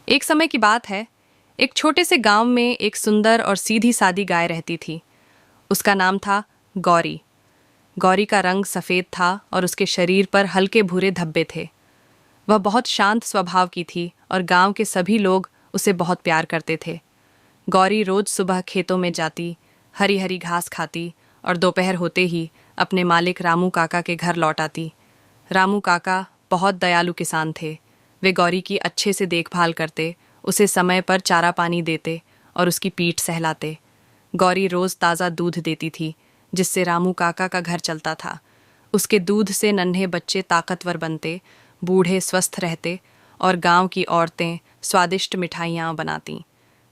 एक समय की बात है। एक छोटे से गांव में एक सुंदर और सीधी सादी गाय रहती थी। उसका नाम था गौरी। गौरी का रंग सफ़ेद था और उसके शरीर पर हल्के भूरे धब्बे थे। वह बहुत शांत स्वभाव की थी और गांव के सभी लोग उसे बहुत प्यार करते थे। गौरी रोज सुबह खेतों में जाती, हरी हरी घास खाती और दोपहर होते ही अपने मालिक रामू काका के घर लौट आती। रामू काका बहुत दयालु किसान थे। वे गौरी की अच्छे से देखभाल करते, उसे समय पर चारा पानी देते और उसकी पीठ सहलाते। गौरी रोज ताज़ा दूध देती थी, जिससे रामू काका का घर चलता था। उसके दूध से नन्हे बच्चे ताकतवर बनते, बूढ़े स्वस्थ रहते और गांव की औरतें स्वादिष्ट मिठाइयाँ बनातीं।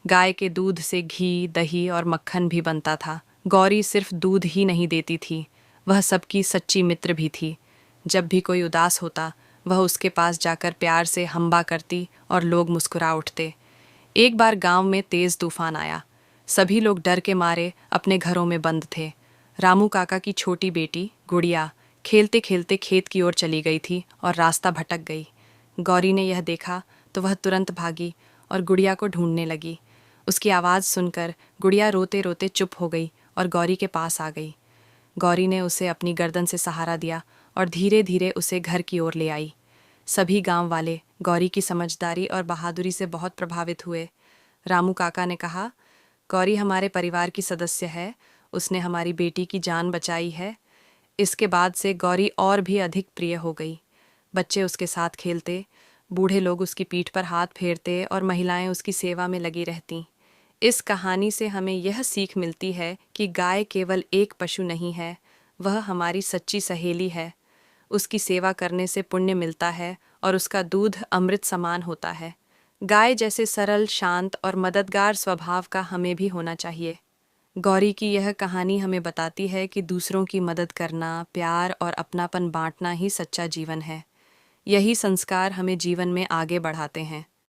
गाय के दूध से घी, दही और मक्खन भी बनता था। गौरी सिर्फ दूध ही नहीं देती थी, वह सबकी सच्ची मित्र भी थी। जब भी कोई उदास होता, वह उसके पास जाकर प्यार से हंबा करती और लोग मुस्कुरा उठते। एक बार गांव में तेज तूफान आया। सभी लोग डर के मारे अपने घरों में बंद थे। रामू काका की छोटी बेटी गुड़िया खेलते खेलते खेत की ओर चली गई थी और रास्ता भटक गई। गौरी ने यह देखा तो वह तुरंत भागी और गुड़िया को ढूंढने लगी। उसकी आवाज़ सुनकर गुड़िया रोते रोते चुप हो गई और गौरी के पास आ गई। गौरी ने उसे अपनी गर्दन से सहारा दिया और धीरे धीरे उसे घर की ओर ले आई। सभी गांव वाले गौरी की समझदारी और बहादुरी से बहुत प्रभावित हुए। रामू काका ने कहा, गौरी हमारे परिवार की सदस्य है, उसने हमारी बेटी की जान बचाई है। इसके बाद से गौरी और भी अधिक प्रिय हो गई। बच्चे उसके साथ खेलते, बूढ़े लोग उसकी पीठ पर हाथ फेरते और महिलाएं उसकी सेवा में लगी रहतीं। इस कहानी से हमें यह सीख मिलती है कि गाय केवल एक पशु नहीं है, वह हमारी सच्ची सहेली है। उसकी सेवा करने से पुण्य मिलता है और उसका दूध अमृत समान होता है। गाय जैसे सरल, शांत और मददगार स्वभाव का हमें भी होना चाहिए। गौरी की यह कहानी हमें बताती है कि दूसरों की मदद करना, प्यार और अपनापन बांटना ही सच्चा जीवन है। यही संस्कार हमें जीवन में आगे बढ़ाते हैं।